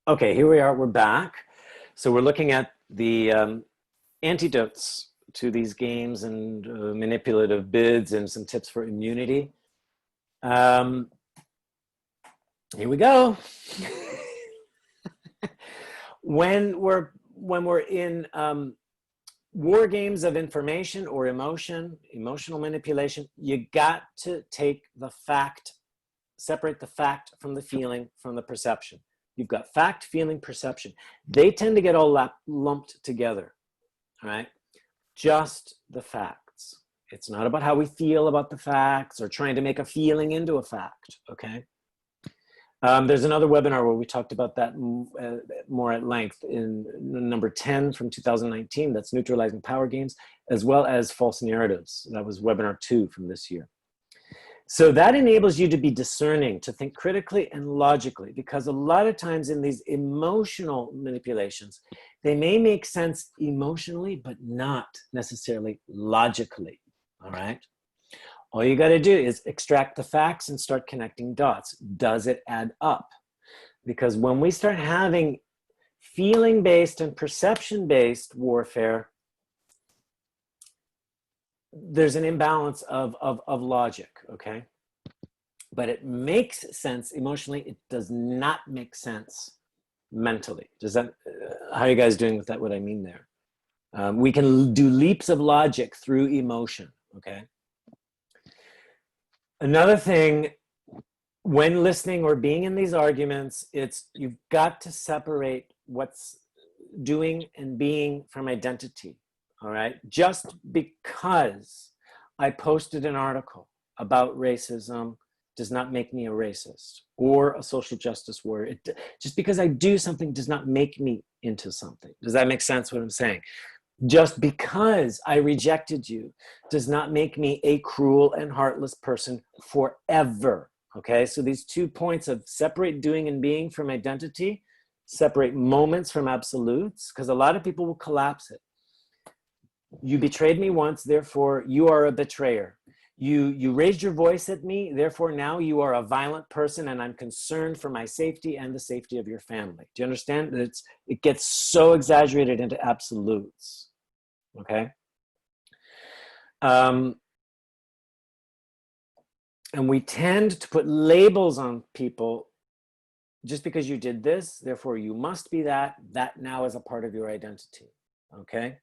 Okay, here we are, we're back. So we're looking at the antidotes to these games and manipulative bids and some tips for immunity. Um, Here we go. when we're in war games of information or emotional manipulation, you got to take the fact, separate the fact from the feeling, from the perception. You've got fact, feeling, perception. They tend to get all lumped together, all right? Just the facts. It's not about how we feel about the facts or trying to make a feeling into a fact, okay? There's another webinar where we talked about that more at length in number 10 from 2019. That's neutralizing power games, as well as false narratives. That was webinar 2 from this year. So that enables you to be discerning, to think critically and logically, because a lot of times in these emotional manipulations, they may make sense emotionally, but not necessarily logically, all right? All you got to do is extract the facts and start connecting dots. Does it add up? Because when we start having feeling-based and perception-based warfare, there's an imbalance of logic, okay? But it makes sense emotionally. It does not make sense mentally. Does that, how are you guys doing with that, what I mean there? We can do leaps of logic through emotion, okay? Another thing, when listening or being in these arguments, you've got to separate what's doing and being from identity. All right, just because I posted an article about racism does not make me a racist or a social justice warrior. Just because I do something does not make me into something. Does that make sense what I'm saying? Just because I rejected you does not make me a cruel and heartless person forever. Okay, so these 2 points of separate doing and being from identity, separate moments from absolutes, because a lot of people will collapse it. You betrayed me once, therefore you are a betrayer. You raised your voice at me, therefore now you are a violent person and I'm concerned for my safety and the safety of your family. Do you understand? It gets so exaggerated into absolutes, okay? And we tend to put labels on people. Just because you did this, therefore you must be that now is a part of your identity, okay?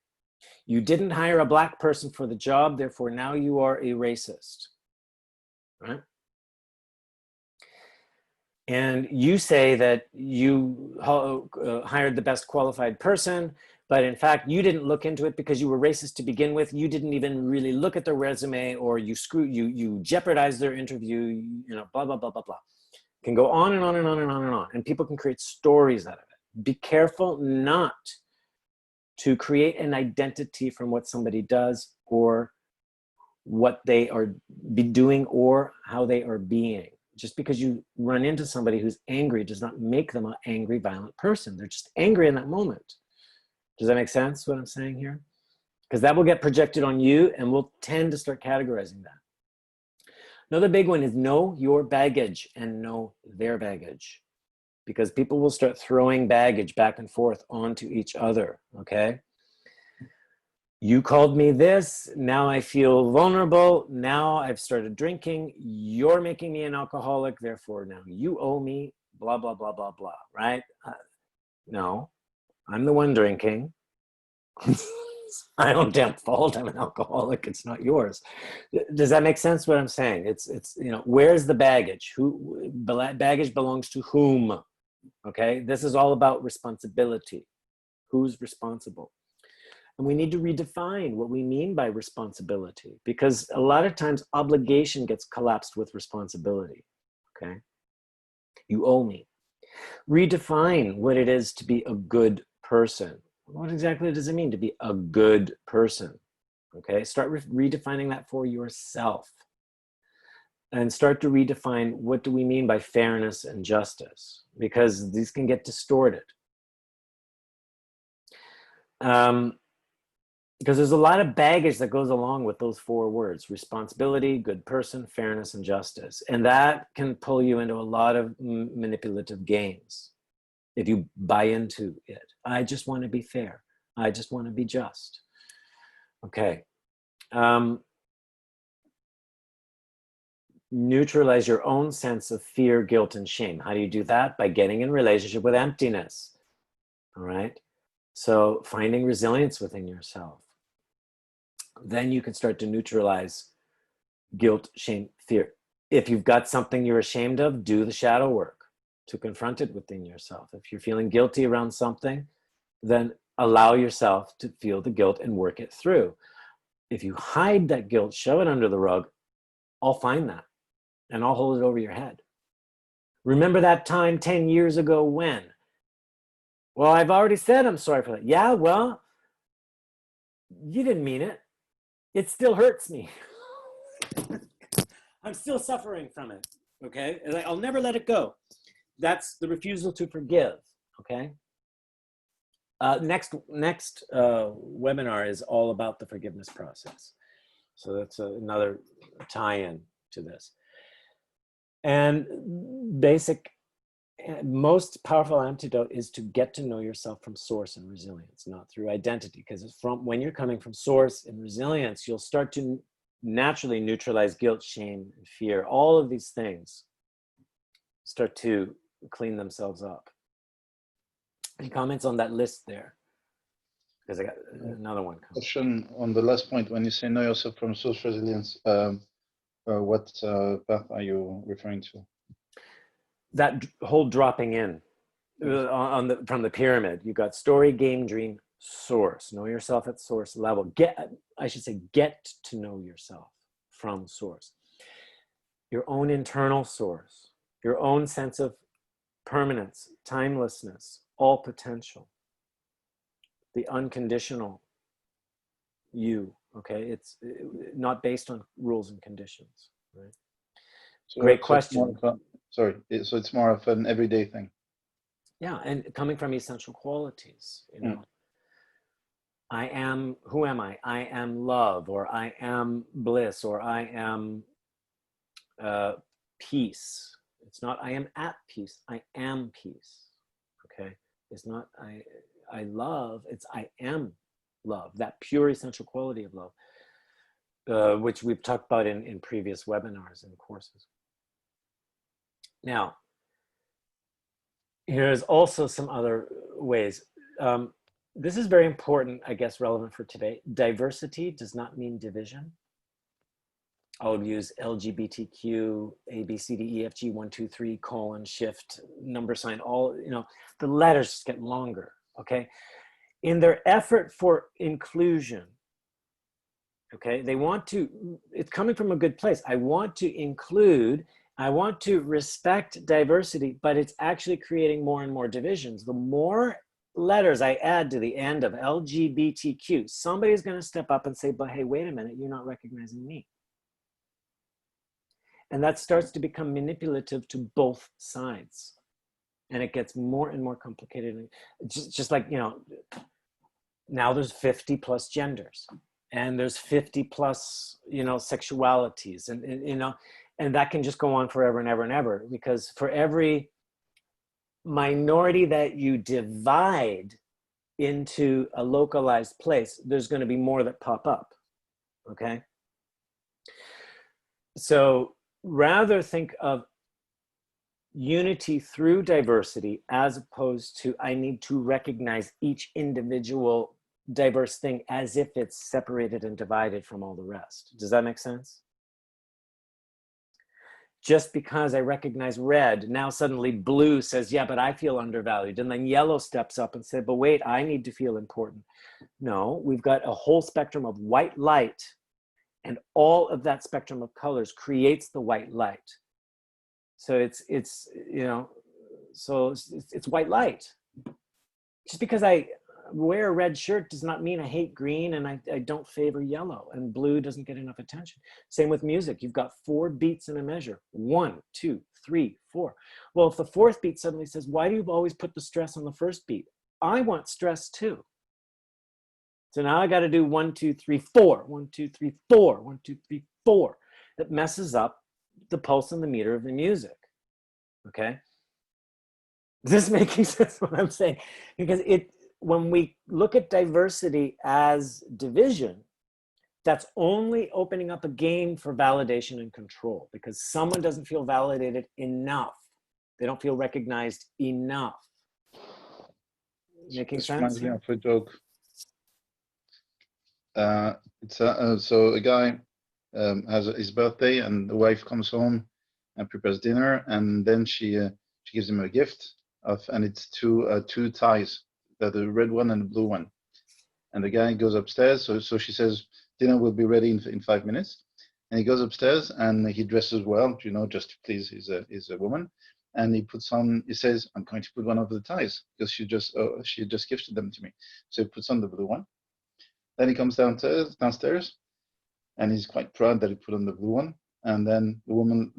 You didn't hire a black person for the job, therefore now you are a racist, right? And you say that you hired the best qualified person, but in fact, you didn't look into it because you were racist to begin with. You didn't even really look at their resume, or you jeopardized their interview, you know, blah, blah, blah, blah, blah. Can go on and on and on and on and on. And people can create stories out of it. Be careful not to create an identity from what somebody does or what they are doing or how they are being. Just because you run into somebody who's angry does not make them an angry, violent person. They're just angry in that moment. Does that make sense, what I'm saying here? Because that will get projected on you and we'll tend to start categorizing that. Another big one is know your baggage and know their baggage. Because people will start throwing baggage back and forth onto each other, okay? You called me this, now I feel vulnerable, now I've started drinking, you're making me an alcoholic, therefore now you owe me, blah, blah, blah, blah, blah, right? No, I'm the one drinking. I don't damn fault, I'm an alcoholic, it's not yours. Does that make sense what I'm saying? It's you know, where's the baggage? Baggage belongs to whom? Okay, this is all about responsibility. Who's responsible? And we need to redefine what we mean by responsibility, because a lot of times obligation gets collapsed with responsibility, okay? You owe me. Redefine what it is to be a good person. What exactly does it mean to be a good person? Okay, start redefining that for yourself. And start to redefine what do we mean by fairness and justice, because these can get distorted. Because there's a lot of baggage that goes along with those 4 words: responsibility, good person, fairness, and justice. And that can pull you into a lot of manipulative games. if you buy into it. I just want to be fair. I just want to be just. Okay. Neutralize your own sense of fear, guilt, and shame. How do you do that? By getting in relationship with emptiness. All right. So finding resilience within yourself. Then you can start to neutralize guilt, shame, fear. If you've got something you're ashamed of, do the shadow work to confront it within yourself. If you're feeling guilty around something, then allow yourself to feel the guilt and work it through. If you hide that guilt, shove it under the rug, I'll find that and I'll hold it over your head. Remember that time 10 years ago when? Well, I've already said I'm sorry for that. Yeah, well, you didn't mean it. It still hurts me. I'm still suffering from it, okay? I'll never let it go. That's the refusal to forgive, okay? Next webinar is all about the forgiveness process. So that's another tie-in to this. And most powerful antidote is to get to know yourself from source and resilience, not through identity. Because when you're coming from source and resilience, you'll start to naturally neutralize guilt, shame, and fear. All of these things start to clean themselves up. Any comments on that list there? Because I got another one. Question on the last point. When you say know yourself from source resilience, what path are you referring to? That whole dropping in from the pyramid. You got story, game, dream, source. Know yourself at source level. Get to know yourself from source. Your own internal source, your own sense of permanence, timelessness, all potential, the unconditional you, okay? It's not based on rules and conditions, right? So, great question. So it's more of an everyday thing. Yeah, and coming from essential qualities, you know. Who am I? I am love, or I am bliss, or I am peace. It's not I am at peace, I am peace, okay? It's not I love, it's I am love, that pure essential quality of love, which we've talked about in previous webinars and courses. Now, here's also some other ways. This is very important, I guess, relevant for today. Diversity does not mean division. I'll use LGBTQ, A, B, C, D, E, F, G, 1, 2, 3, colon, shift, number sign, all, you know, the letters just get longer, okay? In their effort for inclusion, okay, they want to, it's coming from a good place. I want to include, I want to respect diversity, but it's actually creating more and more divisions. The more letters I add to the end of LGBTQ, somebody's going to step up and say, but hey, wait a minute, you're not recognizing me. And that starts to become manipulative to both sides. And it gets more and more complicated. Just like, you know, now there's 50 plus genders, and there's 50 plus, you know, sexualities, and you know, and that can just go on forever and ever and ever, because for every minority that you divide into a localized place, there's going to be more that pop up, okay? So rather think of unity through diversity as opposed to I need to recognize each individual diverse thing as if it's separated and divided from all the rest. Does that make sense? Just because I recognize red, now suddenly blue says, yeah, but I feel undervalued. And then yellow steps up and says, but wait, I need to feel important. No, we've got a whole spectrum of white light, and all of that spectrum of colors creates the white light. So it's you know, so it's white light. Just because I wear a red shirt does not mean I hate green and I don't favor yellow, and blue doesn't get enough attention. Same with music. You've got 4 beats in a measure. 1, 2, 3, 4. Well, if the 4th beat suddenly says, why do you always put the stress on the 1st beat? I want stress too. So now I got to do 1, 2, 3, 4, 1, 2, 3, 4, 1, 2, 3, 4. That messes up the pulse and the meter of the music, okay? Is this making sense what I'm saying? Because when we look at diversity as division, that's only opening up a game for validation and control, because someone doesn't feel validated enough. They don't feel recognized enough. Making This sense? reminds me of a joke. So a guy has his birthday, and the wife comes home and prepares dinner, and then she gives him a gift and it's two ties, the red one and the blue one. And the guy goes upstairs. So she says dinner will be ready in 5 minutes, and he goes upstairs and he dresses well, just to please his woman. And he puts on. He says, "I'm going to put one of the ties because she just gifted them to me." So he puts on the blue one. Then he comes downstairs, and he's quite proud that he put on the blue one. And then the woman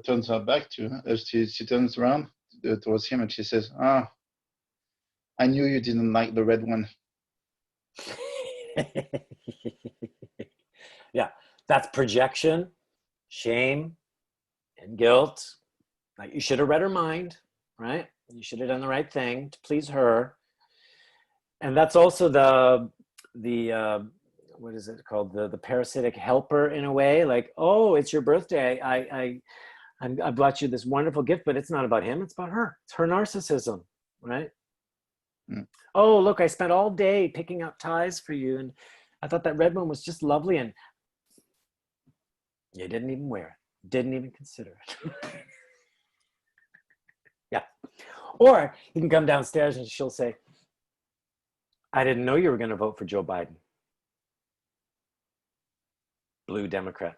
turns her back to him. She turns around towards him, and she says, "Ah, I knew you didn't like the red one." Yeah, that's projection, shame, and guilt. Like, you should have read her mind, right? You should have done the right thing to please her. And that's also the what is it called? The parasitic helper, in a way. Like, oh, it's your birthday. I brought you this wonderful gift, but it's not about him. It's about her. It's her narcissism, right? Mm. Oh, look, I spent all day picking out ties for you, and I thought that red one was just lovely, and you didn't even wear it. Didn't even consider it. Yeah. Or you can come downstairs and she'll say, I didn't know you were going to vote for Joe Biden. Blue Democrat.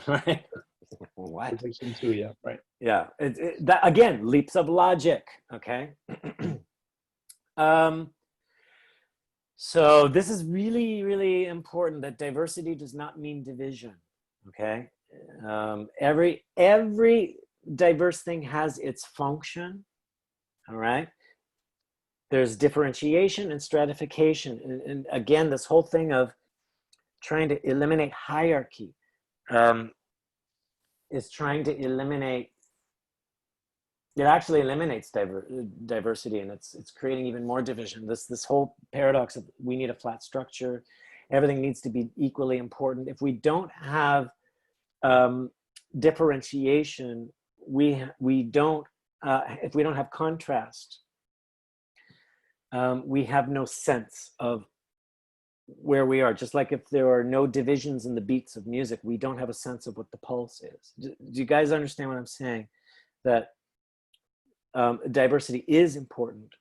Right? What? Projection too, yeah, right. Yeah. That, again, leaps of logic. Okay. So this is really, really important, that diversity does not mean division. Okay. Every diverse thing has its function. All right. There's differentiation and stratification. And again, this whole thing of trying to eliminate hierarchy is trying to eliminate, it actually eliminates diversity, and it's creating even more division. This whole paradox of we need a flat structure, everything needs to be equally important. If we don't have differentiation, we don't, if we don't have contrast, we have no sense of where we are. Just like if there are no divisions in the beats of music, we don't have a sense of what the pulse is. Do you guys understand what I'm saying? That diversity is important,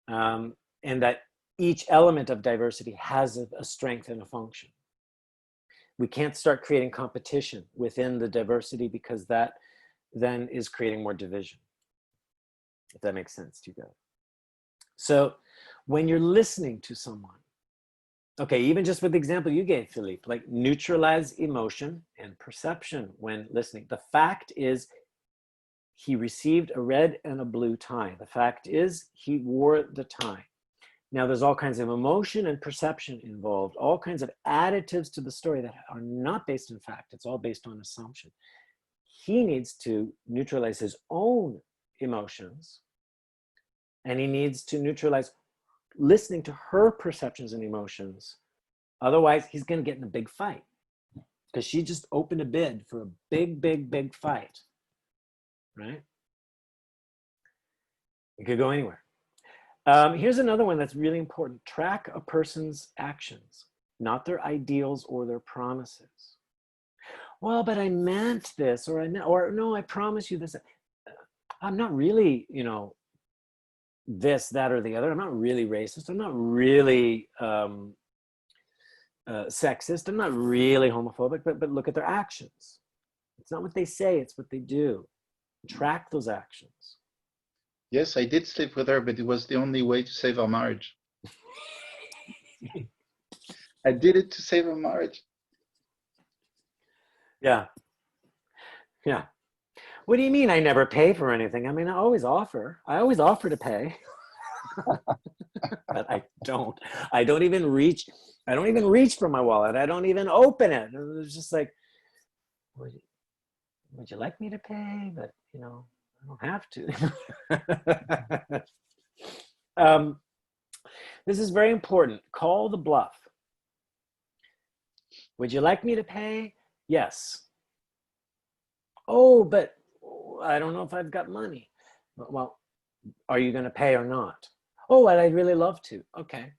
and that each element of diversity has a strength and a function. We can't start creating competition within the diversity, because that then is creating more division, if that makes sense to you guys. So when you're listening to someone, okay, even just with the example you gave, Philippe, like neutralize emotion and perception when listening. The fact is, he received a red and a blue tie. The fact is, he wore the tie. Now, there's all kinds of emotion and perception involved, all kinds of additives to the story that are not based in fact. It's all based on assumption. He needs to neutralize his own emotions, and he needs to neutralize listening to her perceptions and emotions. Otherwise, he's going to get in a big fight, because she just opened a bid for a big, big, big fight, right? It could go anywhere. Here's another one that's really important. Track a person's actions, not their ideals or their promises. Well, but I meant this, or no, I promise you this. I'm not really, this, that, or the other. I'm not really racist. I'm not really sexist. I'm not really homophobic, but look at their actions. It's not what they say, it's what they do. Track those actions. Yes, I did sleep with her, but it was the only way to save our marriage. I did it to save our marriage. Yeah. Yeah. What do you mean I never pay for anything? I mean, I always offer to pay. But I don't even reach for my wallet. I don't even open it. It's just like, what would you like me to pay? But, you know, I don't have to. This is very important. Call the bluff. Would you like me to pay? Yes. Oh, but I don't know if I've got money. Well, are you going to pay or not? Oh, I'd really love to. Okay.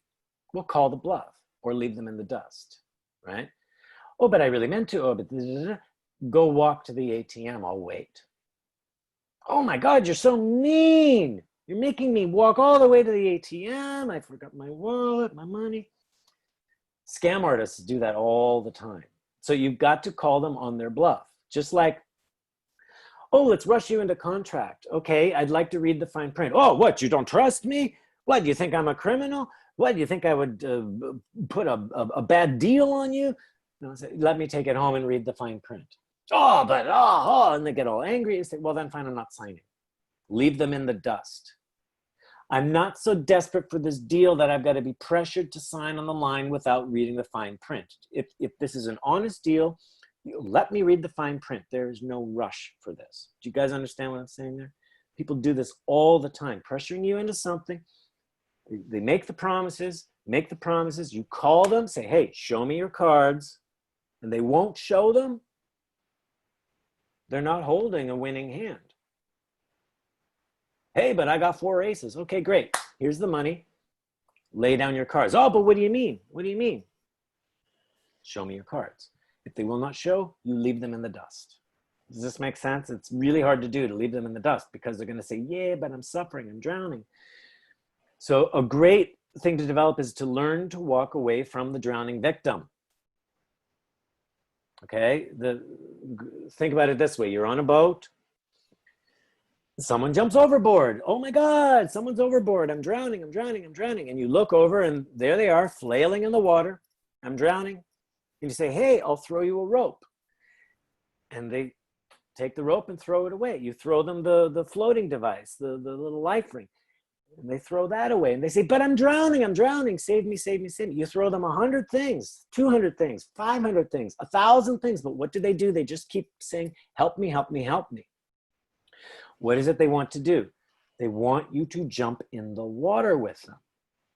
We'll call the bluff or leave them in the dust, right? Oh, but I really meant to. Oh, but go walk to the ATM. I'll wait. Oh my God, you're so mean. You're making me walk all the way to the ATM. I forgot my wallet, my money. Scam artists do that all the time. So you've got to call them on their bluff. Just like, oh, let's rush you into contract. Okay, I'd like to read the fine print. Oh, what, you don't trust me? What, do you think I'm a criminal? What, do you think I would put a bad deal on you? No, say, let me take it home and read the fine print. Oh, but, and they get all angry and say, well, then fine, I'm not signing. Leave them in the dust. I'm not so desperate for this deal that I've got to be pressured to sign on the line without reading the fine print. If this is an honest deal, let me read the fine print. There's no rush for this. Do you guys understand what I'm saying there? People do this all the time, pressuring you into something. They make the promises, you call them, say, hey, show me your cards, and they won't show them. They're not holding a winning hand. Hey, but I got 4 aces. Okay, great. Here's the money. Lay down your cards. Oh, but what do you mean? What do you mean? Show me your cards. If they will not show, you leave them in the dust. Does this make sense? It's really hard to do, to leave them in the dust, because they're going to say, yeah, but I'm suffering, I'm drowning. So a great thing to develop is to learn to walk away from the drowning victim. Okay, think about it this way. You're on a boat. Someone jumps overboard. Oh my God, someone's overboard. I'm drowning, I'm drowning, I'm drowning. And you look over and there they are, flailing in the water. I'm drowning. And you say, hey, I'll throw you a rope. And they take the rope and throw it away. You throw them the floating device, the little life ring. And they throw that away. And they say, but I'm drowning, save me, save me, save me. You throw them 100 things, 200 things, 500 things, 1,000 things. But what do? They just keep saying, help me, help me, help me. What is it they want to do? They want you to jump in the water with them.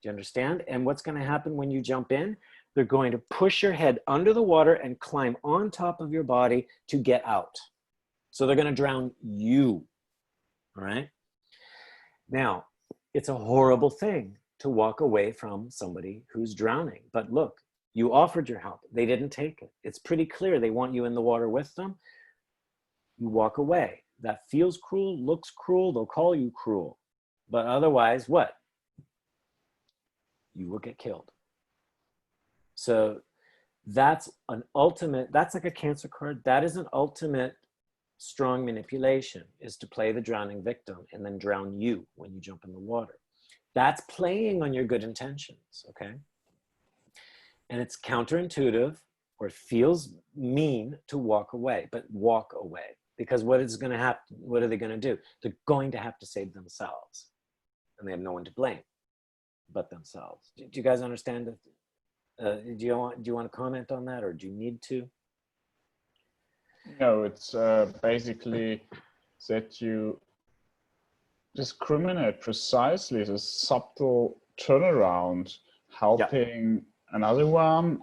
Do you understand? And what's going to happen when you jump in? They're going to push your head under the water and climb on top of your body to get out. So they're going to drown you. All right? Now, it's a horrible thing to walk away from somebody who's drowning. But look, you offered your help. They didn't take it. It's pretty clear they want you in the water with them. You walk away. That feels cruel, looks cruel, they'll call you cruel. But otherwise, what? You will get killed. So that's an ultimate, that's like a cancer card. That is an ultimate strong manipulation, is to play the drowning victim and then drown you when you jump in the water. That's playing on your good intentions, okay? And it's counterintuitive, or it feels mean to walk away, but walk away. Because what is going to happen? What are they going to do? They're going to have to save themselves. And they have no one to blame but themselves. Do you guys understand it? Do you want to comment on that, or do you need to? No, it's basically that you discriminate precisely the subtle turnaround, helping another one,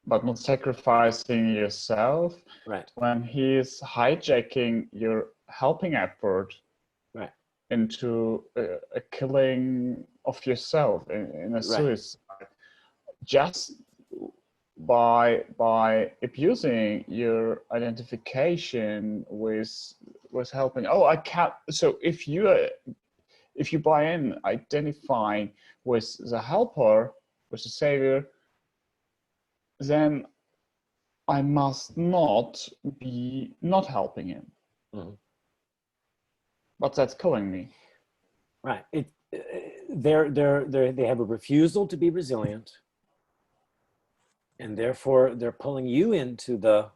but not sacrificing yourself. Right. When he is hijacking your helping effort, right, into a killing of yourself in a suicide, just by abusing your identification with helping. Oh, I can't. So if you buy in identifying with the helper, with the savior, then I must not be not helping him. Mm-hmm. But that's killing me. Right. They have a refusal to be resilient, and therefore they're pulling you into the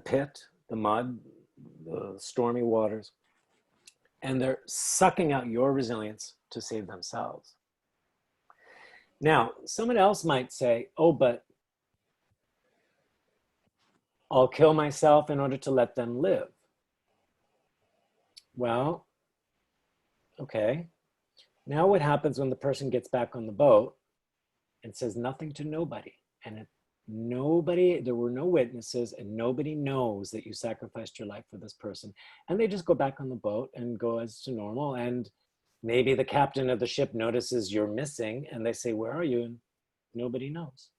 pit, the mud, the stormy waters, and they're sucking out your resilience to save themselves. Now, someone else might say, oh, but I'll kill myself in order to let them live. Well, okay. Now what happens when the person gets back on the boat and says nothing to nobody? And there were no witnesses, and nobody knows that you sacrificed your life for this person. And they just go back on the boat and go as to normal. And maybe the captain of the ship notices you're missing, and they say, where are you? And nobody knows.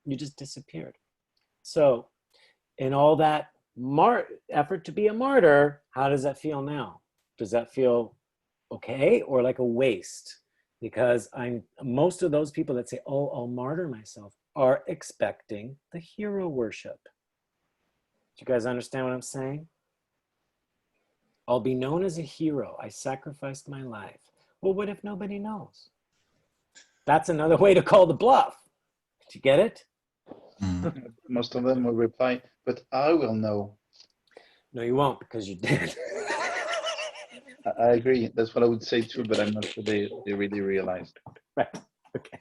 You just disappeared. So in all that effort to be a martyr, how does that feel now? Does that feel okay or like a waste? Because most of those people that say, oh, I'll martyr myself, are expecting the hero worship. Do you guys understand what I'm saying? I'll be known as a hero. I sacrificed my life. Well, what if nobody knows? That's another way to call the bluff. Did you get it? Most of them will reply, but I will know. No, you won't, because you did. I agree. That's what I would say too, but I'm not sure they really realized. Right. Okay.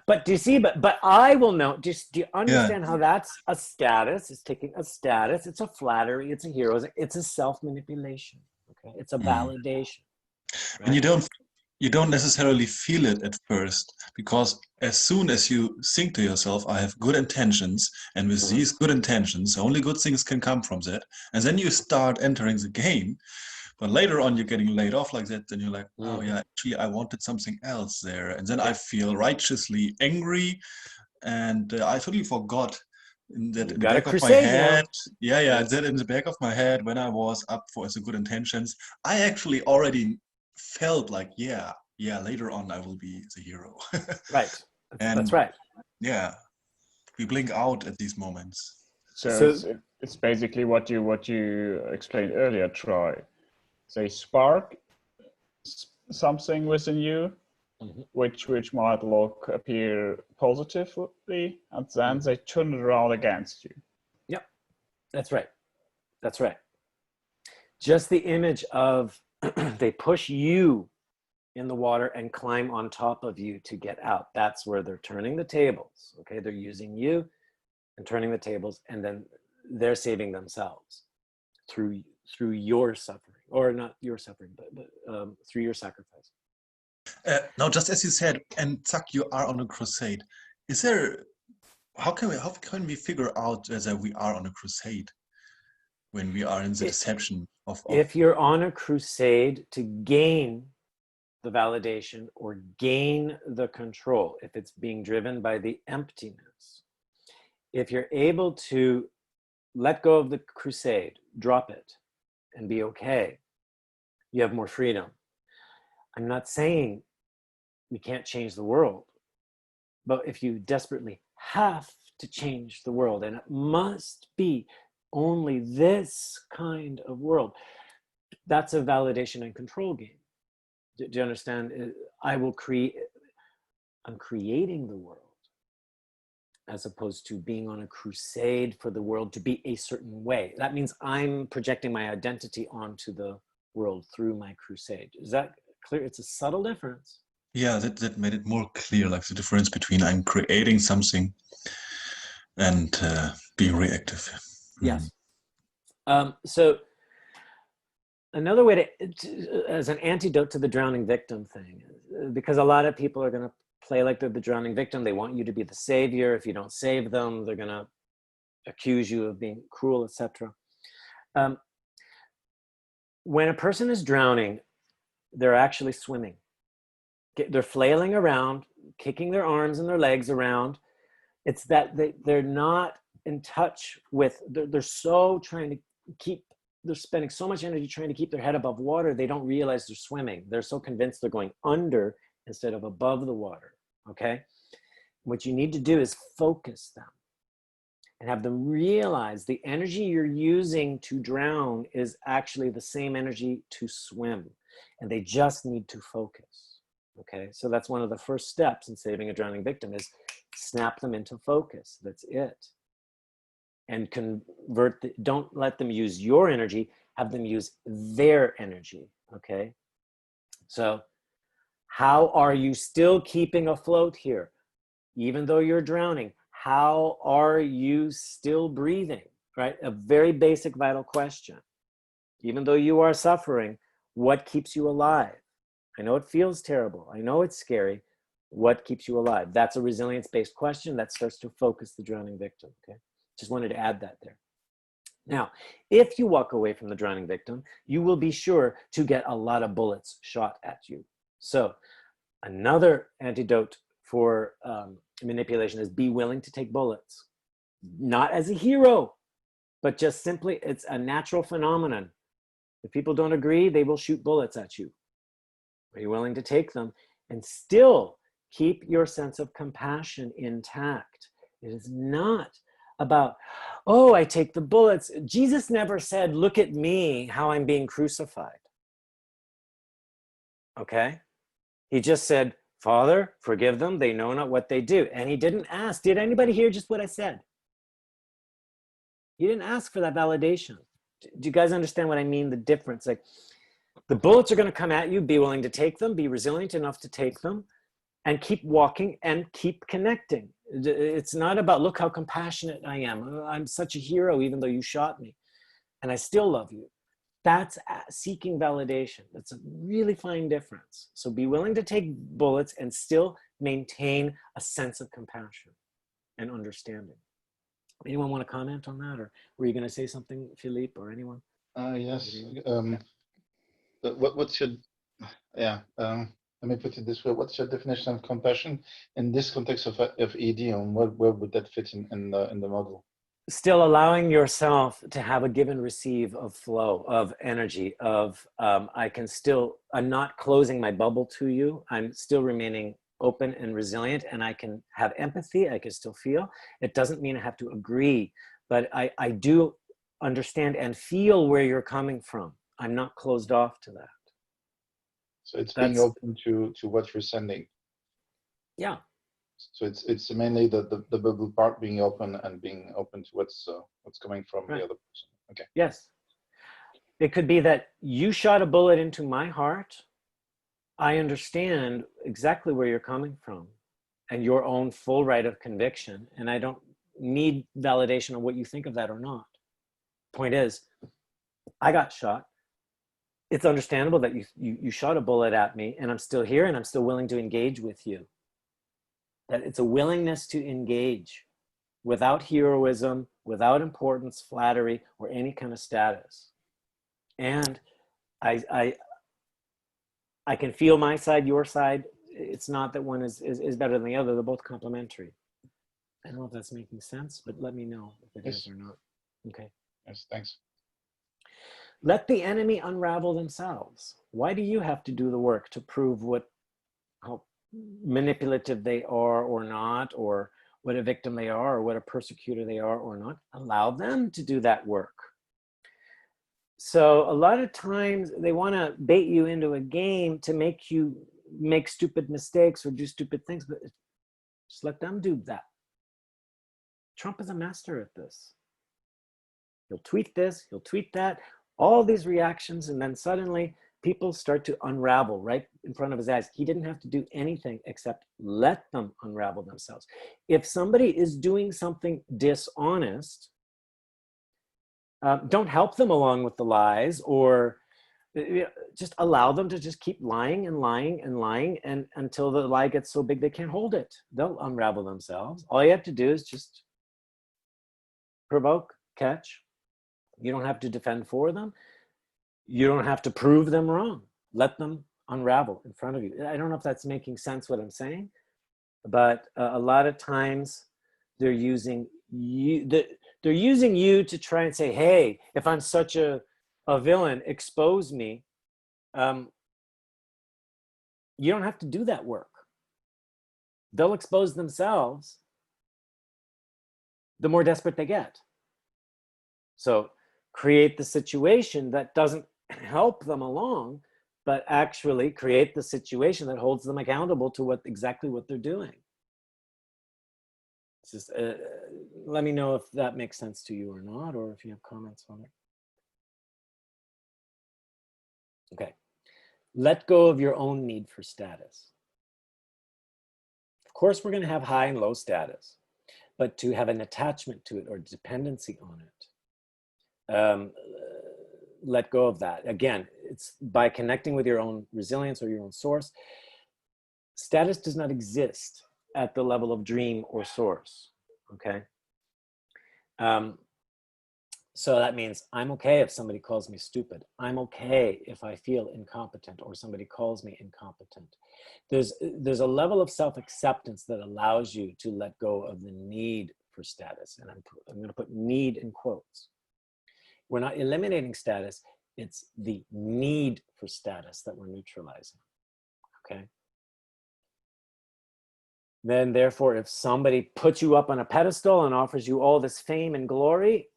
But do you see, but I will know, do you understand how that's a status? It's taking a status. It's a flattery. It's a hero. It's a self-manipulation. Okay. It's a validation. Right? And you don't necessarily feel it at first, because as soon as you think to yourself, I have good intentions, and with these good intentions, only good things can come from that. And then you start entering the game. But later on, you're getting laid off like that, then you're like, oh yeah, actually, I wanted something else there. And then I feel righteously angry, and I totally forgot that in the back of my head. And then in the back of my head, when I was up for the good intentions, I actually already felt like, yeah, later on I will be the hero. Right. That's right. Yeah, we blink out at these moments. So it's basically what you explained earlier, Troy. They spark something within you, which might appear positively, and then they turn it around against you. Yep, that's right. That's right. Just the image of they push you in the water and climb on top of you to get out. That's where they're turning the tables. Okay, they're using you and turning the tables, and then they're saving themselves through your suffering, or not your suffering, but through your sacrifice. Now, just as you said, and Zach, you are on a crusade. How can we figure out whether we are on a crusade when we are in the deception of? If you're on a crusade to gain the validation or gain the control, if it's being driven by the emptiness, if you're able to let go of the crusade, drop it, and be okay, you have more freedom. I'm not saying we can't change the world, but if you desperately have to change the world, and it must be only this kind of world, that's a validation and control game. Do you understand? I'm creating the world, as opposed to being on a crusade for the world to be a certain way. That means I'm projecting my identity onto the world through my crusade. Is that clear? It's a subtle difference. Yeah, that made it more clear, like the difference between I'm creating something and being reactive. Yes. So another way to, as an antidote to the drowning victim thing, because a lot of people are going to play like they're the drowning victim. They want you to be the savior. If you don't save them, they're going to accuse you of being cruel, etc. When a person is drowning, they're actually swimming. They're flailing around, kicking their arms and their legs around. It's that they're not in touch with, they're so trying to keep, they're spending so much energy trying to keep their head above water, they don't realize they're swimming. They're so convinced they're going under instead of above the water, okay? What you need to do is focus them and have them realize the energy you're using to drown is actually the same energy to swim, and they just need to focus. Okay, so that's one of the first steps in saving a drowning victim, is snap them into focus. That's it. And don't let them use your energy, have them use their energy, okay? So how are you still keeping afloat here? Even though you're drowning, how are you still breathing? right? A very basic, vital question. Even though you are suffering, what keeps you alive? I know it feels terrible. I know it's scary. What keeps you alive? That's a resilience-based question that starts to focus the drowning victim, okay? Just wanted to add that there. Now, if you walk away from the drowning victim, you will be sure to get a lot of bullets shot at you. So another antidote for manipulation is be willing to take bullets. Not as a hero, but just simply, it's a natural phenomenon. If people don't agree, they will shoot bullets at you. Are you willing to take them and still keep your sense of compassion intact? It is not about, oh, I take the bullets. Jesus never said, look at me, how I'm being crucified. Okay? He just said, Father, forgive them. They know not what they do. And he didn't ask, did anybody hear just what I said? He didn't ask for that validation. Do you guys understand what I mean? The difference, like the bullets are going to come at you. Be willing to take them. Be resilient enough to take them, and keep walking and keep connecting. It's not about, look how compassionate I am. I'm such a hero, even though you shot me, and I still love you. That's seeking validation. That's a really fine difference. So be willing to take bullets and still maintain a sense of compassion and understanding. Anyone want to comment on that, or were you going to say something, Philippe, or anyone? Yes. What's your, yeah, let me put it this way. What's your definition of compassion in this context of ED, and where would that fit in the model? Still allowing yourself to have a give and receive of flow, of energy, of I'm not closing my bubble to you. I'm still remaining open and resilient, and I can have empathy. I can still feel. It doesn't mean I have to agree, but I do understand and feel where you're coming from. I'm not closed off to that. So it's being open to what you're sending. Yeah. So it's mainly the bubble part being open and being open to what's coming from the other person. Okay. Yes. It could be that you shot a bullet into my heart. I understand exactly where you're coming from and your own full right of conviction. And I don't need validation of what you think of that or not. Point is, I got shot. It's understandable that you shot a bullet at me, and I'm still here, and I'm still willing to engage with you. That it's a willingness to engage without heroism, without importance, flattery, or any kind of status. And I can feel my side, your side. It's not that one is better than the other. They're both complementary. I don't know if that's making sense, but let me know if it is or not. Okay. Yes, thanks. Let the enemy unravel themselves. Why do you have to do the work to prove how manipulative they are or not, or what a victim they are, or what a persecutor they are or not? Allow them to do that work. So a lot of times they want to bait you into a game to make you make stupid mistakes or do stupid things, but just let them do that. Trump is a master at this. He'll tweet this, he'll tweet that, all these reactions, and then suddenly people start to unravel right in front of his eyes. He didn't have to do anything except let them unravel themselves. If somebody is doing something dishonest, don't help them along with the lies, or just allow them to just keep lying and lying and lying, and until the lie gets so big they can't hold it. They'll unravel themselves. All you have to do is just provoke, catch. You don't have to defend for them. You don't have to prove them wrong. Let them unravel in front of you. I don't know if that's making sense what I'm saying, but a lot of times they're using you. They're using you to try and say, hey, if I'm such a villain, expose me. You don't have to do that work. They'll expose themselves the more desperate they get. So create the situation that doesn't help them along, but actually create the situation that holds them accountable to exactly what they're doing. It's just, let me know if that makes sense to you or not, or if you have comments on it. Okay. Let go of your own need for status. Of course, we're going to have high and low status, but to have an attachment to it or dependency on it let go of that. Again, it's by connecting with your own resilience or your own source. Status does not exist at the level of dream or source, okay? So that means I'm okay if somebody calls me stupid. I'm okay if I feel incompetent or somebody calls me incompetent. There's a level of self-acceptance that allows you to let go of the need for status. And I'm going to put need in quotes. We're not eliminating status. It's the need for status that we're neutralizing, okay? Then therefore, if somebody puts you up on a pedestal and offers you all this fame and glory,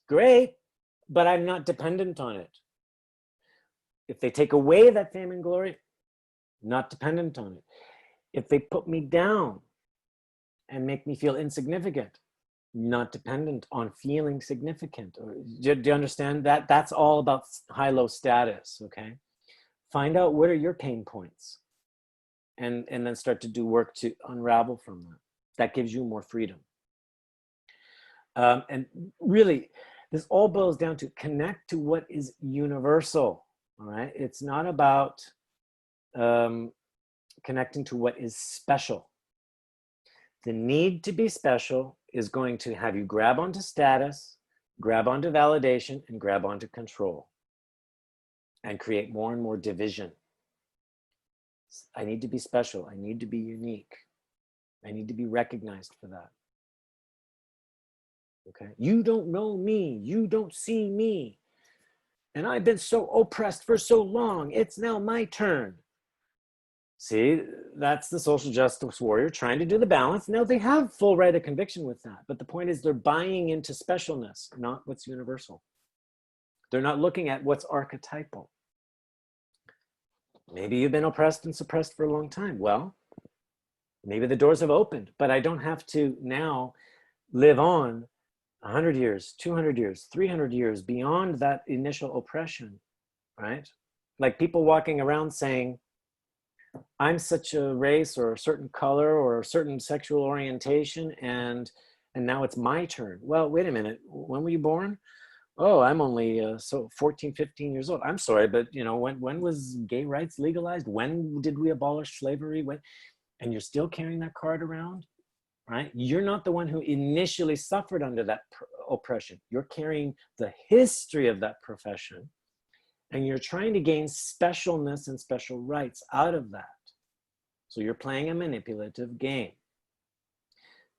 great, but I'm not dependent on it. If they take away that fame and glory, not dependent on it. If they put me down and make me feel insignificant, not dependent on feeling significant. Do you understand that? That's all about high-low status, okay? Find out what are your pain points and then start to do work to unravel from that. That gives you more freedom. And really, this all boils down to connect to what is universal, all right? It's not about connecting to what is special. The need to be special is going to have you grab onto status, grab onto validation, and grab onto control, and create more and more division. I need to be special. I need to be unique. I need to be recognized for that. Okay? You don't know me. You don't see me. And I've been so oppressed for so long. It's now my turn. See, that's the social justice warrior trying to do the balance. Now they have full right of conviction with that. But the point is they're buying into specialness, not what's universal. They're not looking at what's archetypal. Maybe you've been oppressed and suppressed for a long time. Well, maybe the doors have opened, but I don't have to now live on 100 years, 200 years, 300 years beyond that initial oppression, right? Like people walking around saying, I'm such a race or a certain color or a certain sexual orientation and now it's my turn. Well, wait a minute. When were you born? Oh, I'm only 14, 15 years old. I'm sorry, but you know, when was gay rights legalized? When did we abolish slavery? When? And you're still carrying that card around, right? You're not the one who initially suffered under that oppression. You're carrying the history of that profession. And you're trying to gain specialness and special rights out of that. So you're playing a manipulative game.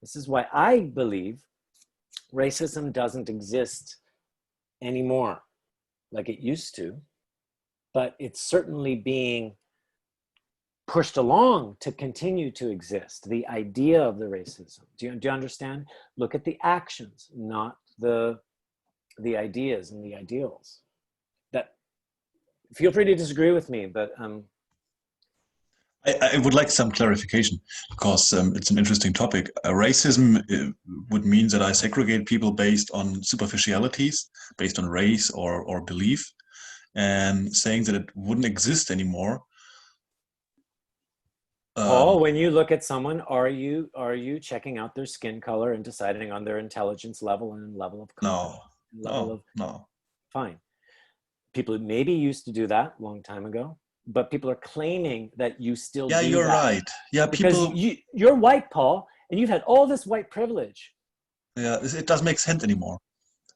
This is why I believe racism doesn't exist anymore like it used to, but it's certainly being pushed along to continue to exist. The idea of the racism. Do you understand? Look at the actions, not the ideas and the ideals. Feel free to disagree with me, but I would like some clarification because it's an interesting topic. Racism would mean that I segregate people based on superficialities, based on race or belief, and saying that it wouldn't exist anymore. Paul, when you look at someone, are you checking out their skin color and deciding on their intelligence level and level of confidence? No. Fine. People maybe used to do that a long time ago, but people are claiming that you still do you're that. right. Yeah, because people. You're white, Paul, and you've had all this white privilege. Yeah, it doesn't make sense anymore.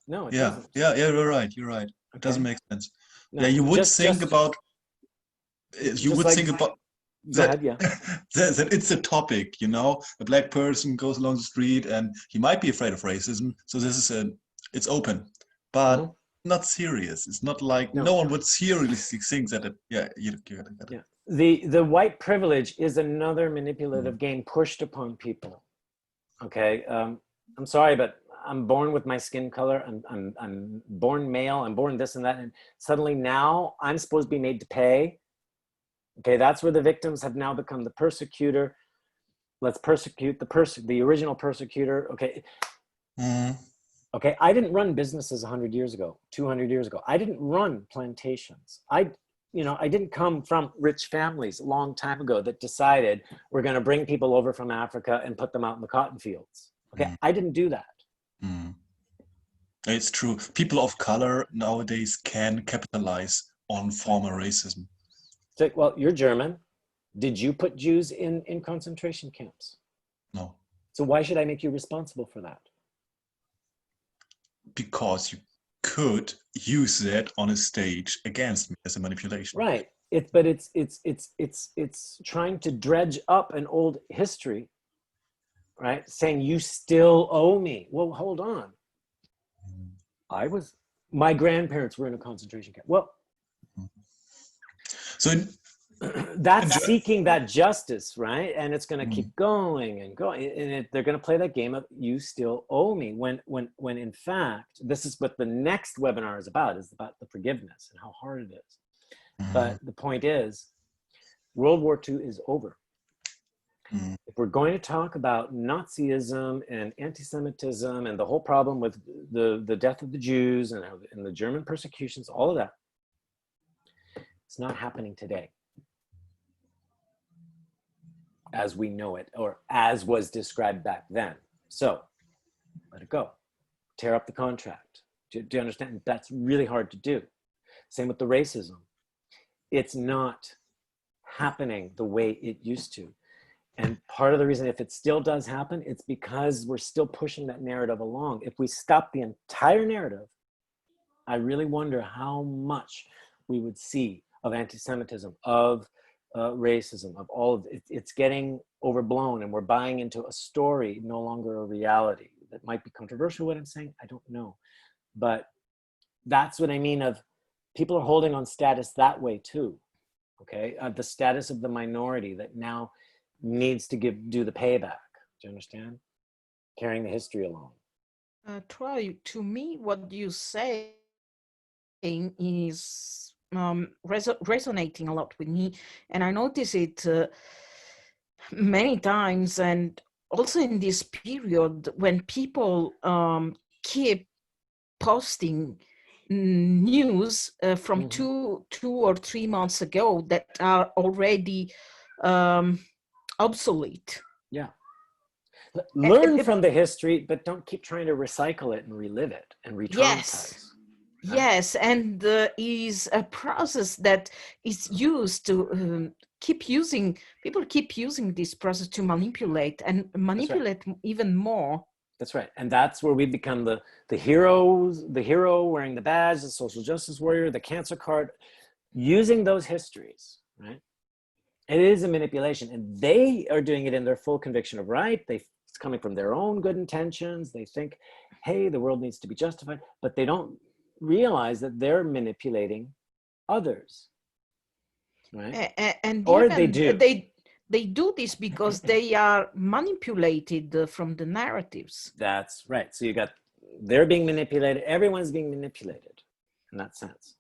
No, it doesn't. Yeah, you're right. You're right. Okay. It doesn't make sense. No, yeah, you would think about. You would think about. Go ahead, yeah. That it's a topic, you know. A black person goes along the street and he might be afraid of racism. So this is it's open, but not serious. It's not like no one would seriously think that. You get it. Yeah. The white privilege is another manipulative game pushed upon people. Okay, I'm sorry, but I'm born with my skin color. I'm born male. I'm born this and that, and suddenly now I'm supposed to be made to pay. Okay, that's where the victims have now become the persecutor. Let's persecute the original persecutor. Okay. Okay, I didn't run businesses 100 years ago, 200 years ago. I didn't run plantations. I didn't come from rich families a long time ago that decided we're going to bring people over from Africa and put them out in the cotton fields. Okay, I didn't do that. It's true. People of color nowadays can capitalize on former racism. It's like, well, you're German. Did you put Jews in concentration camps? No, So why should I make you responsible for that? because you could use that on a stage against me as a manipulation. Right. But it's trying to dredge up an old history, right? Saying you still owe me. Well, hold on. My grandparents were in a concentration camp. Well, So that's seeking that justice, right? And it's going to Mm. keep going and going, and they're going to play that game of you still owe me. When in fact, this is what the next webinar is about the forgiveness and how hard it is. But the point is, World War II is over. If we're going to talk about Nazism and anti-Semitism and the whole problem with the death of the Jews and the German persecutions, all of that, it's not happening today as we know it, or as was described back then. So let it go. Tear up the contract. Do you understand? That's really hard to do. Same with the racism. It's not happening the way it used to. And part of the reason, if it still does happen, it's because we're still pushing that narrative along. If we stop the entire narrative, I really wonder how much we would see of anti-Semitism, of racism, of all of it. It's getting overblown, and we're buying into a story, no longer a reality. That might be controversial, what I'm saying, I don't know. But that's what I mean of people are holding on status that way too, okay? The status of the minority that now needs to do the payback. Do you understand? Carrying the history along. To me, what you say is resonating a lot with me, and I notice it many times, and also in this period when people keep posting news from 2 or 3 months ago that are already obsolete. Yeah. Learn from the history, but don't keep trying to recycle it and relive it and re-traumatize. Yes, and is a process that is used to people keep using this process to manipulate and manipulate even more. That's right. And that's where we become the hero wearing the badge, the social justice warrior, the cancer card, using those histories, right? It is a manipulation, and they are doing it in their full conviction of right. It's coming from their own good intentions. They think, hey, the world needs to be justified, but they don't realize that they're manipulating others, right? And or they do. They do this because they are manipulated from the narratives. That's right. So they're being manipulated. Everyone's being manipulated in that sense.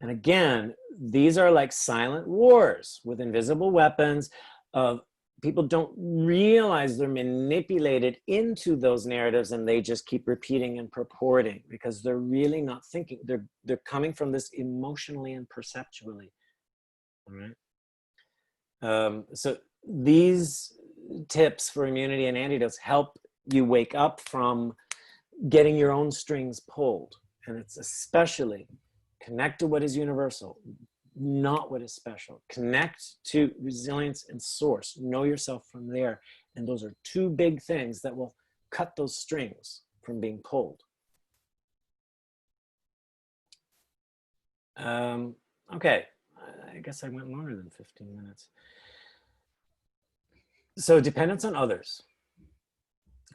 And again, these are like silent wars with invisible weapons of people don't realize they're manipulated into those narratives, and they just keep repeating and purporting because they're really not thinking. They're coming from this emotionally and perceptually. All right. So these tips for immunity and antidotes help you wake up from getting your own strings pulled. And it's especially connect to what is universal, not what is special. Connect to resilience and source. Know yourself from there. And those are two big things that will cut those strings from being pulled. Okay, I guess I went longer than 15 minutes. So dependence on others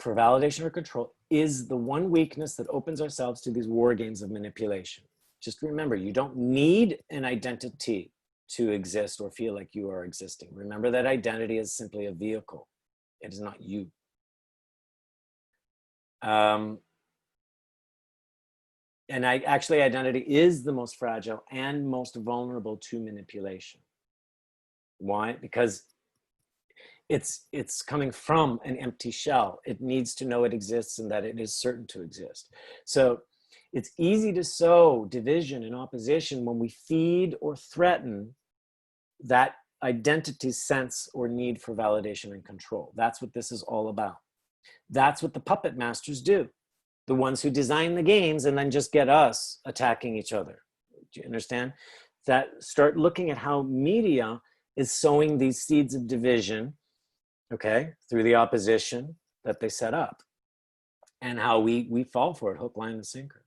for validation or control is the one weakness that opens ourselves to these war games of manipulation. Just remember, you don't need an identity to exist or feel like you are existing. Remember that identity is simply a vehicle. It is not you. And actually, identity is the most fragile and most vulnerable to manipulation. Why? Because it's coming from an empty shell. It needs to know it exists and that it is certain to exist. So it's easy to sow division and opposition when we feed or threaten that identity sense or need for validation and control. That's what this is all about. That's what the puppet masters do. the ones who design the games, and then just get us attacking each other. Do you understand? That start looking at how media is sowing these seeds of division, okay, through the opposition that they set up, and how we fall for it, hook, line, and sinker.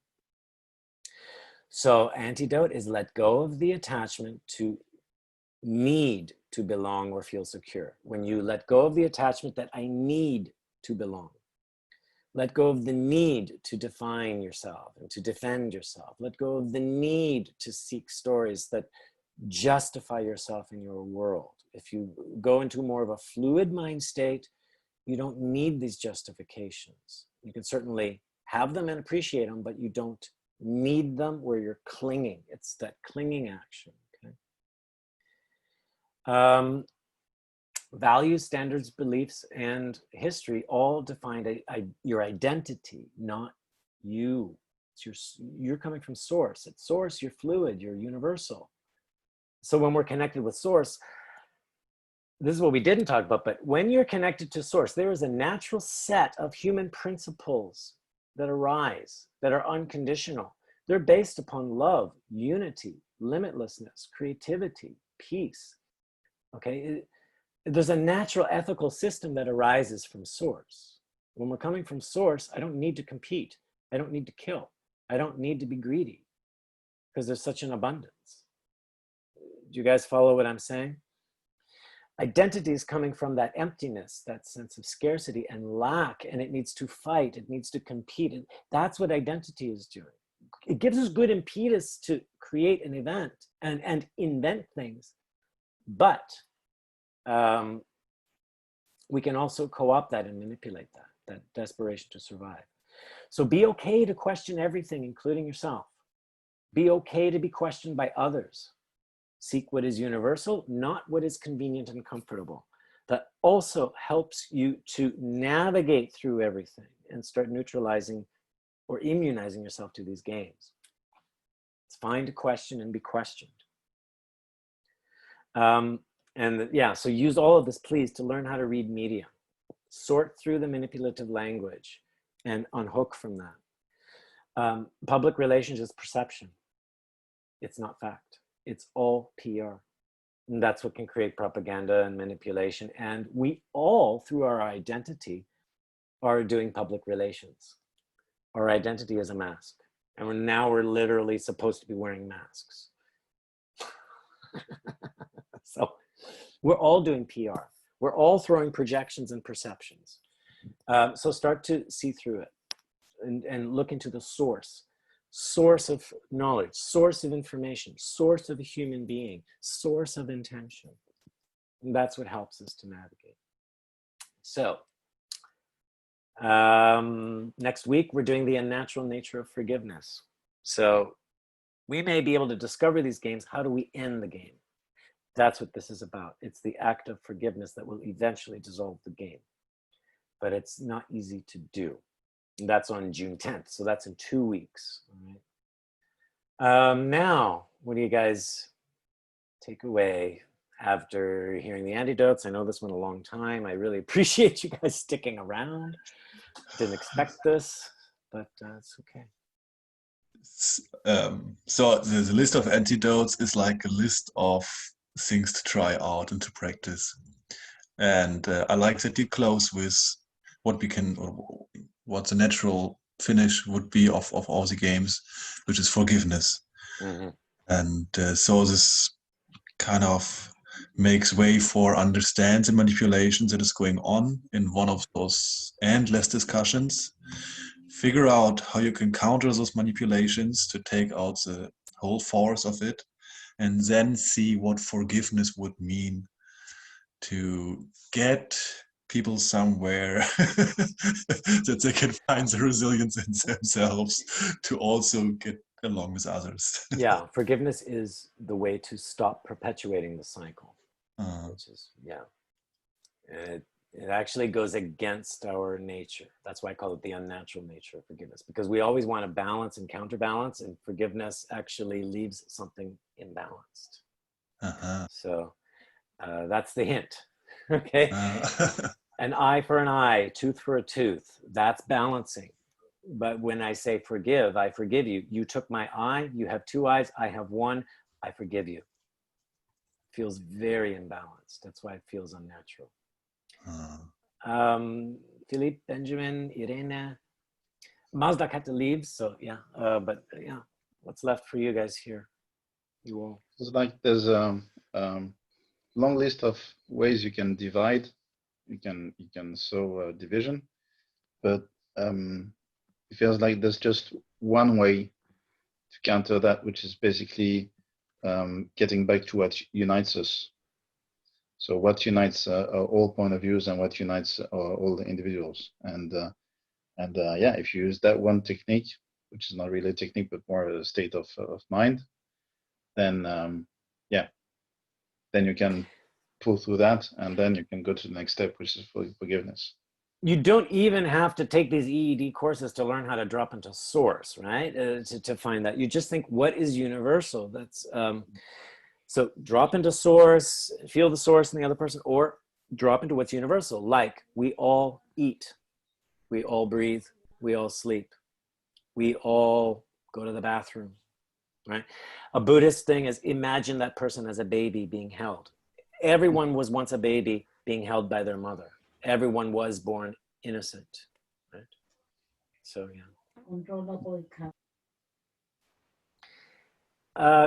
So antidote is let go of the attachment to need to belong or feel secure. When you let go of the attachment that I need to belong, let go of the need to define yourself and to defend yourself. Let go of the need to seek stories that justify yourself in your world. If you go into more of a fluid mind state, you don't need these justifications. You can certainly have them and appreciate them, but you don't need them where you're clinging. It's that clinging action. Okay. Values, standards, beliefs, and history all define your identity, not you. You're coming from source. At source, you're fluid, you're universal. So when we're connected with source, this is what we didn't talk about, but when you're connected to source, there is a natural set of human principles that arise, that are unconditional. They're based upon love, unity, limitlessness, creativity, peace. Okay. There's a natural ethical system that arises from source. When we're coming from source, I don't need to compete. I don't need to kill. I don't need to be greedy because there's such an abundance. Do you guys follow what I'm saying? Identity is coming from that emptiness, that sense of scarcity and lack, and it needs to fight, it needs to compete. And that's what identity is doing. It gives us good impetus to create an event and invent things, but we can also co-opt that and manipulate that desperation to survive. So be okay to question everything, including yourself. Be okay to be questioned by others. Seek what is universal, not what is convenient and comfortable. That also helps you to navigate through everything and start neutralizing or immunizing yourself to these games. It's fine to question and be questioned. So use all of this, please, to learn how to read media. Sort through the manipulative language and unhook from that. Public relations is perception. It's not fact. It's all PR. And that's what can create propaganda and manipulation. And we all, through our identity, are doing public relations. Our identity is a mask. And now we're literally supposed to be wearing masks. So we're all doing PR. We're all throwing projections and perceptions. So start to see through it and look into the source of knowledge, source of information, source of a human being, source of intention. And that's what helps us to navigate. So next week, we're doing the unnatural nature of forgiveness. So we may be able to discover these games. How do we end the game? That's what this is about. It's the act of forgiveness that will eventually dissolve the game. But it's not easy to do. And that's on June 10th. So that's in 2 weeks. All right. Now, what do you guys take away after hearing the antidotes? I know this went a long time. I really appreciate you guys sticking around. Didn't expect this, but it's okay. So the list of antidotes is like a list of things to try out and to practice. And I like that you close with what we can, or what the natural finish would be of all the games, which is forgiveness. Mm-hmm. And so this kind of makes way for understand the manipulations that is going on in one of those endless discussions. Figure out how you can counter those manipulations to take out the whole force of it, and then see what forgiveness would mean to get people somewhere that they can find the resilience in themselves to also get along with others. Yeah, forgiveness is the way to stop perpetuating the cycle, which is, it actually goes against our nature. That's why I call it the unnatural nature of forgiveness, because we always want to balance and counterbalance, and forgiveness actually leaves something imbalanced. So that's the hint. Okay. An eye for an eye, tooth for a tooth. That's balancing. But when I say forgive, I forgive you. You took my eye, you have two eyes, I have one, I forgive you. Feels very imbalanced. That's why it feels unnatural. Philippe, Benjamin, Irene. Mazdak had to leave, so yeah. But yeah, what's left for you guys here? You all. It's like there's a long list of ways you can divide. You can sow division, but it feels like there's just one way to counter that, which is basically getting back to what unites us. So what unites all point of views and what unites all the individuals. And yeah, if you use that one technique, which is not really a technique, but more a state of mind, then yeah, then you can pull through that, and then you can go to the next step, which is forgiveness. You don't even have to take these EED courses to learn how to drop into source, right? To find that. You just think, what is universal? That's so drop into source, feel the source in the other person, or drop into what's universal. Like, we all eat, we all breathe, we all sleep, we all go to the bathroom, right? A Buddhist thing is imagine that person as a baby being held. Everyone was once a baby being held by their mother. Everyone was born innocent, right? So yeah.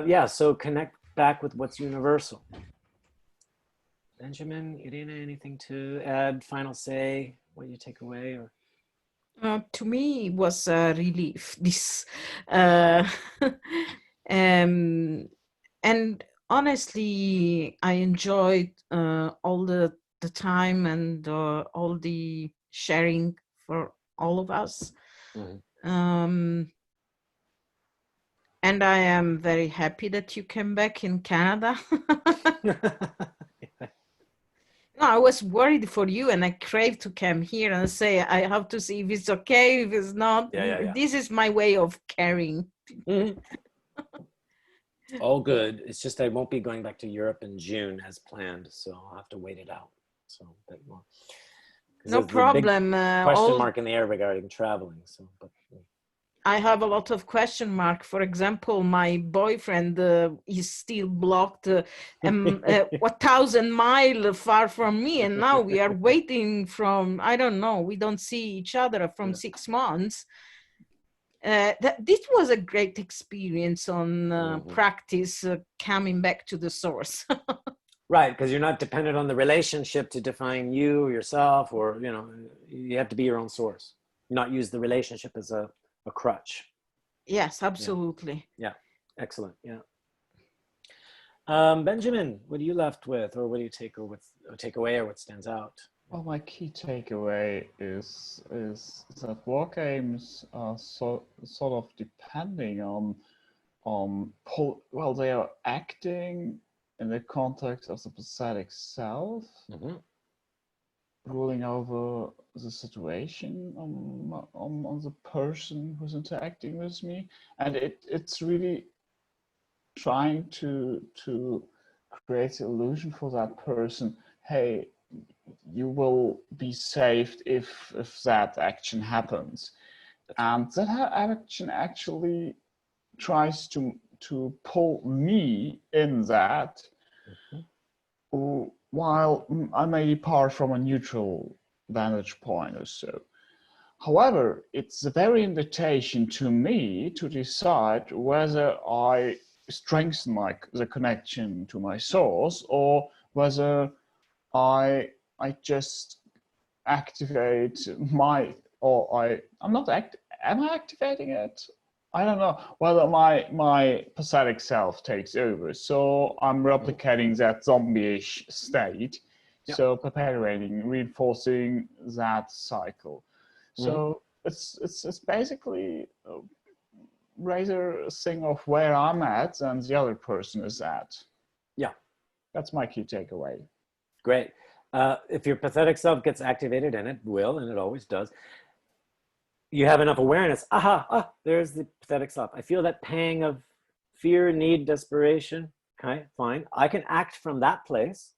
Yeah, so connect back with what's universal. Benjamin, Irina, anything to add? Final say, what you take away? Or To me, it was a relief. This, and honestly, I enjoyed all the time and all the sharing for all of us. And I am very happy that you came back in Canada. No, I was worried for you, and I craved to come here and say, I have to see if it's okay, if it's not. Yeah. This is my way of caring. All good. It's just I won't be going back to Europe in June as planned, so I'll have to wait it out. So a bit more. No problem. Question mark in the air regarding traveling. So, but I have a lot of question mark. For example, my boyfriend is still blocked 1,000 miles far from me, and now we are waiting from, I don't know, we don't see each other from 6 months. This was a great experience on practice coming back to the source. Right, because you're not dependent on the relationship to define you or yourself, or you have to be your own source. Not use the relationship as a crutch. Yes, absolutely. Yeah, excellent. Yeah. Benjamin, what are you left with, or what do you take away, or what stands out? Well, my key takeaway is that war games are sort of depending on well, they are acting in the context of the pathetic self, ruling over the situation on the person who's interacting with me, and it's really trying to create the illusion for that person. Hey, you will be saved if that action happens, and that action actually tries to pull me in that. While I may depart from a neutral vantage point or so. However, it's a very invitation to me to decide whether I strengthen the connection to my source, or whether I just activate am I activating it? I don't know whether my pathetic self takes over. So I'm replicating that zombie-ish state. Yeah. So perpetuating, reinforcing that cycle. So it's basically rather a thing of where I'm at and the other person is at. Yeah. That's my key takeaway. Great. If your pathetic self gets activated, and it will, and it always does, you have enough awareness. There's the pathetic self. I feel that pang of fear, need, desperation. Okay, fine. I can act from that place,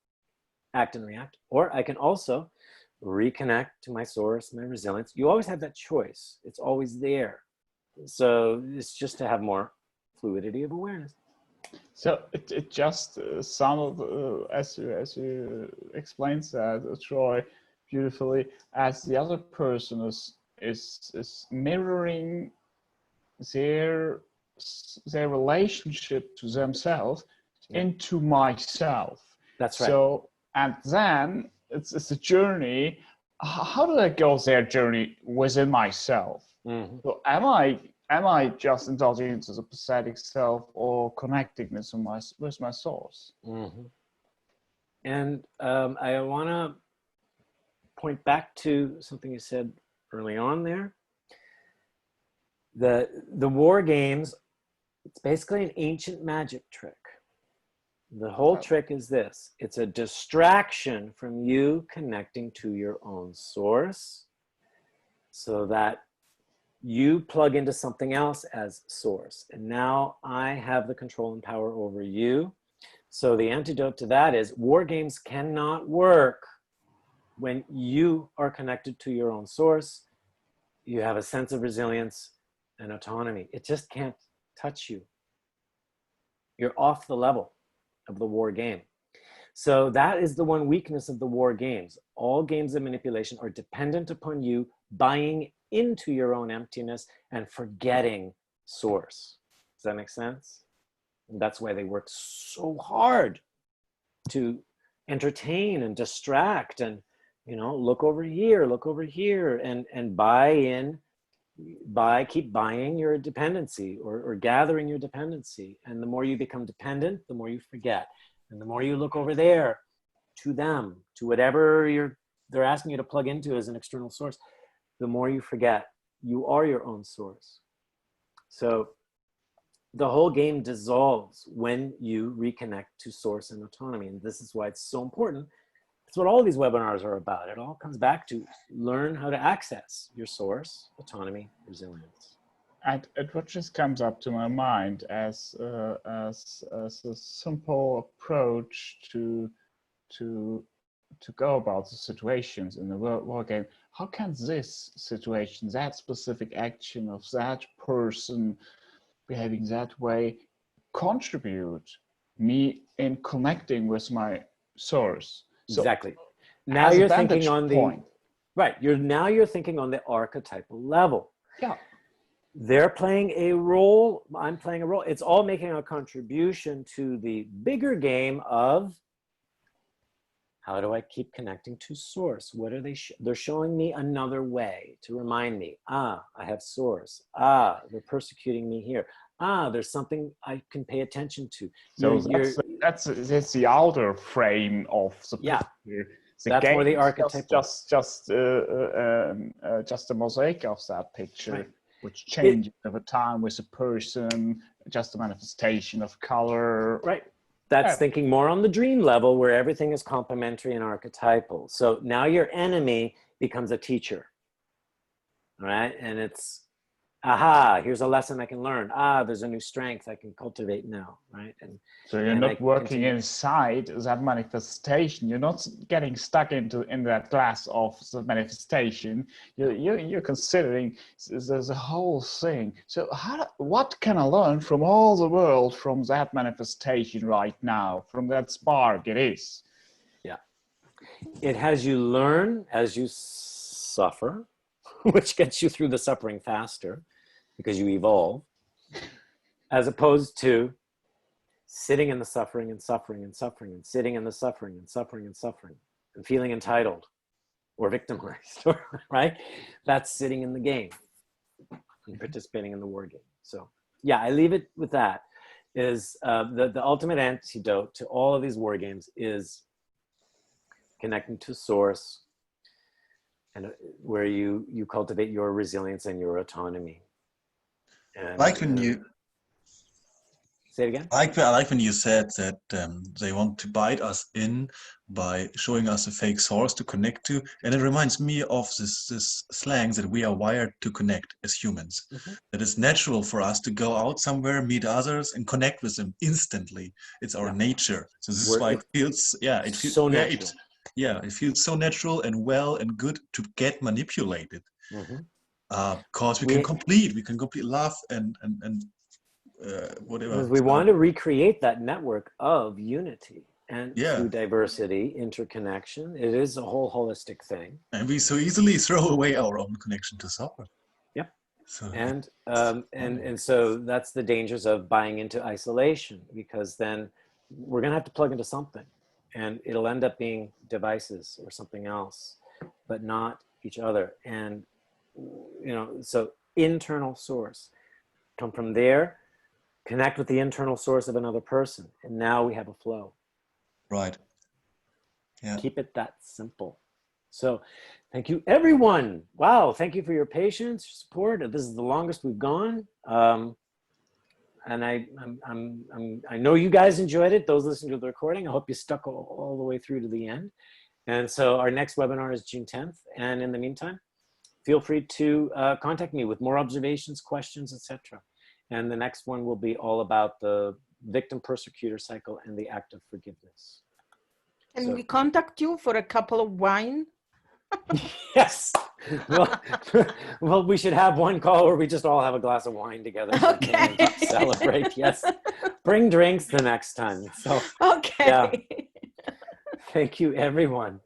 act and react, or I can also reconnect to my source, my resilience. You always have that choice. It's always there. So it's just to have more fluidity of awareness. So it just sounded, as you explained that, Troy, beautifully, as the other person is mirroring their relationship to themselves into myself. That's right. So, and then it's a journey. How do I go their journey within myself? Mm-hmm. So am I just indulging into the pathetic self or connecting with my source? Mm-hmm. And I want to point back to something you said early on there. The war games, it's basically an ancient magic trick. The whole trick is this. It's a distraction from you connecting to your own source so that you plug into something else as source. And now I have the control and power over you. So the antidote to that is war games cannot work when you are connected to your own source. You have a sense of resilience and autonomy. It just can't touch you. You're off the level of the war game. So that is the one weakness of the war games. All games of manipulation are dependent upon you buying into your own emptiness and forgetting source. Does that make sense? And that's why they work so hard to entertain and distract and, you know, look over here and keep buying your dependency or gathering your dependency. And the more you become dependent, the more you forget. And the more you look over there to them, to whatever they're asking you to plug into as an external source, the more you forget. You are your own source. So the whole game dissolves when you reconnect to source and autonomy. And this is why it's so important. It's what all these webinars are about. It all comes back to learn how to access your source, autonomy, resilience. And what just comes up to my mind as a simple approach to go about the situations in the war game. How can this situation, that specific action of that person behaving that way, contribute me in connecting with my source? So exactly. Now you're thinking on point. You're thinking on the archetypal level. Yeah. They're playing a role. I'm playing a role. It's all making a contribution to the bigger game of how do I keep connecting to source? What are they? They're showing me another way to remind me. I have source. They're persecuting me here. There's something I can pay attention to. So that's the outer frame of the picture. That's more the archetype. Just a mosaic of that picture, right. Which changes over time with a person, just a manifestation of color. Right. That's thinking more on the dream level where everything is complementary and archetypal. So now your enemy becomes a teacher. Right? And it's, here's a lesson I can learn. There's a new strength I can cultivate now, right? And so you're not working inside that manifestation. You're not getting stuck in that glass of the manifestation. You're considering there's a whole thing. So what can I learn from all the world, from that manifestation right now, from that spark it is? Yeah. It has you learn as you suffer, which gets you through the suffering faster because you evolve, as opposed to sitting in the suffering and suffering and suffering and sitting in the suffering and suffering and suffering and feeling entitled or victimized, right? That's sitting in the game and participating in the war game. So yeah, I leave it with that. Is the ultimate antidote to all of these war games is connecting to source, and where you cultivate your resilience and your autonomy. And, like when you say it again. I like when you said that they want to bite us in by showing us a fake source to connect to, and it reminds me of this slang that we are wired to connect as humans. Mm-hmm. That it's natural for us to go out somewhere, meet others, and connect with them instantly. It's our nature. So this is why it feels so natural. yeah, it feels so natural and well and good to get manipulated. Mhm. Because we can complete love and whatever. Because we want to recreate that network of unity and Yeah. through diversity, interconnection. It is a whole holistic thing. And we so easily throw away our own connection to software. Yep. So And so that's the dangers of buying into isolation, because then we're going to have to plug into something, and it'll end up being devices or something else, but not each other. And so internal source, come from there, connect with the internal source of another person, and now we have a flow. right. Yeah. Keep it that simple. So thank you, everyone. Wow, thank you for your patience, support. This is the longest we've gone. And I know you guys enjoyed it, those listening to the recording. I hope you stuck all the way through to the end. And so our next webinar is June 10th. And in the meantime, feel free to contact me with more observations, questions, etc. And the next one will be all about the victim-persecutor cycle and the act of forgiveness. Can we contact you for a couple of wine? Yes. Well, we should have one call where we just all have a glass of wine together. So Okay. we can celebrate. Yes. Bring drinks the next time. So, Okay. yeah. Thank you, everyone.